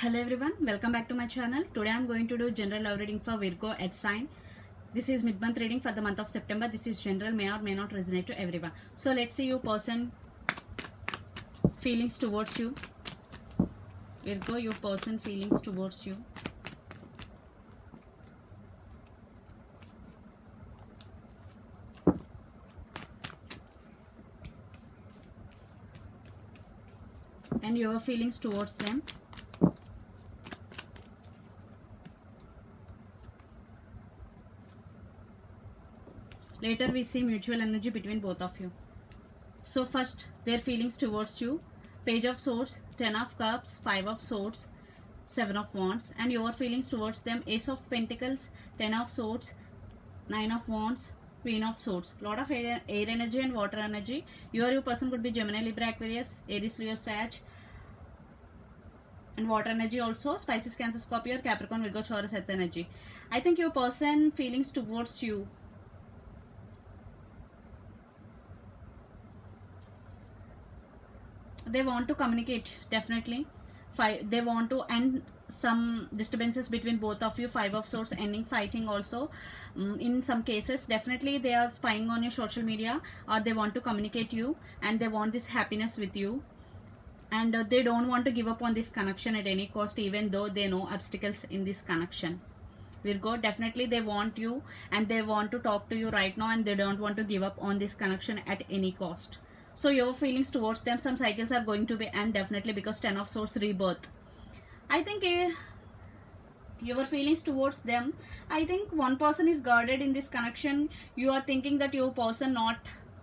Hello everyone, welcome back to my channel. Today I am going to do general love reading for Virgo at sign. This is mid-month reading for the month of September. This is general, may or may not resonate to everyone. So let's see your person feelings towards you. Virgo, your person feelings towards you. And your feelings towards them. Later we see mutual energy between both of you. So first, their feelings towards you. Page of Swords, 10 of Cups, 5 of Swords, 7 of Wands. And your feelings towards them. Ace of Pentacles, 10 of Swords, 9 of Wands, Queen of Swords. Lot of air energy and water energy. Your person could be Gemini, Libra, Aquarius, Aries, Leo, Sag. And water energy also. Pisces, Cancer, Scorpio, Capricorn, Virgo, Taurus, Earth energy. I think your person feelings towards you. They want to communicate, definitely. They want to end some disturbances between both of you. 5 of Swords, ending fighting also. In some cases, definitely they are spying on your social media, or they want to communicate you, and they want this happiness with you. And they don't want to give up on this connection at any cost, even though they know obstacles in this connection. Virgo, definitely they want you, and they want to talk to you right now, and they don't want to give up on this connection at any cost. So your feelings towards them, some cycles are going to be end, definitely, because 10 of Swords, rebirth. I think your feelings towards them, I think one person is guarded in this connection. You are thinking that your person not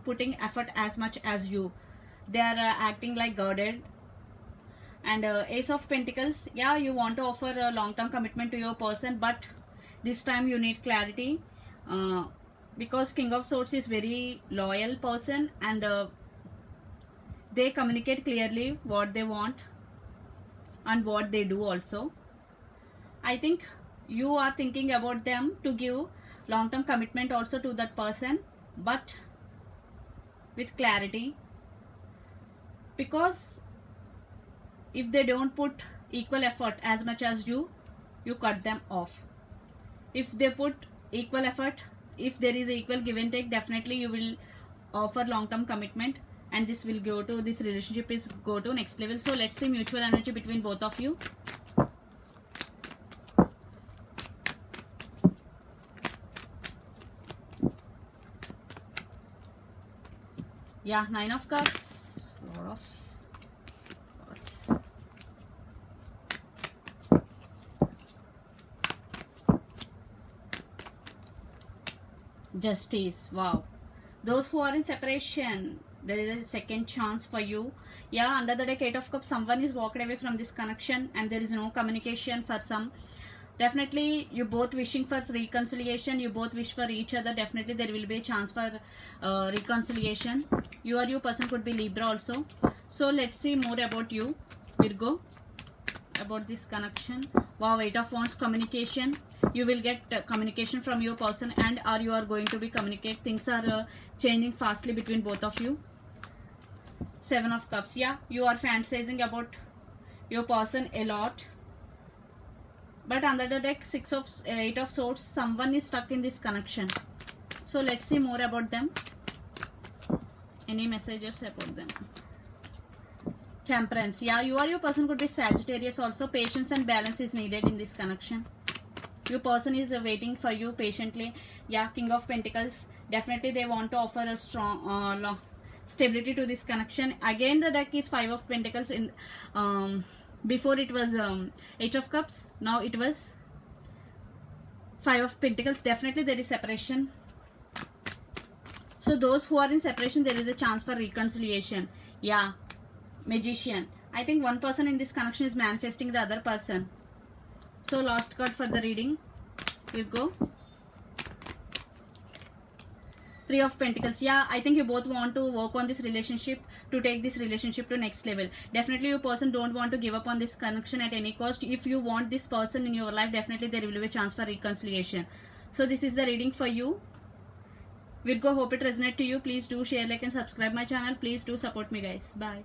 putting effort as much as you. They are acting like guarded. And Ace of Pentacles, yeah, you want to offer a long-term commitment to your person, but this time you need clarity, because King of Swords is very loyal person, and they communicate clearly what they want and what they do also. I think you are thinking about them to give long-term commitment also to that person, but with clarity, because if they don't put equal effort as much as you cut them off. If they put equal effort, if there is equal give and take, definitely you will offer long-term commitment, and this will go to, this relationship is go to next level. So let's see mutual energy between both of you. Yeah, 9 of Cups, lot of thoughts. Justice, wow. Those who are in separation, there is a second chance for you. Yeah, under the deck 8 of Cups, someone is walked away from this connection, and there is no communication for some. Definitely you both wishing for reconciliation, you both wish for each other. Definitely there will be a chance for reconciliation. You or your person could be Libra also. So let's see more about you, Virgo, about this connection. Wow, 8 of Wands, communication. You will get communication from your person, and or you are going to be communicate. Things are changing fastly between both of you. 7 of Cups, yeah, you are fantasizing about your person a lot, but under the deck 8 of Swords, someone is stuck in this connection. So let's see more about them. Any messages about them? Temperance, yeah, you or your person could be Sagittarius also. Patience and balance is needed in this connection. Your person is waiting for you patiently. Yeah, King of Pentacles, definitely they want to offer a strong stability to this connection. Again the deck is 5 of Pentacles. In before it was 8 of Cups, now it was 5 of Pentacles. Definitely there is separation. So those who are in separation, there is a chance for reconciliation. Yeah, Magician, I think one person in this connection is manifesting the other person. So last card for the reading, Virgo. 3 of Pentacles, yeah, I think you both want to work on this relationship to take this relationship to next level. Definitely your person don't want to give up on this connection at any cost. If you want this person in your life, definitely there will be a chance for reconciliation. So this is the reading for you, Virgo. Hope it resonates to you. Please do share, like and subscribe my channel. Please do support me guys. Bye.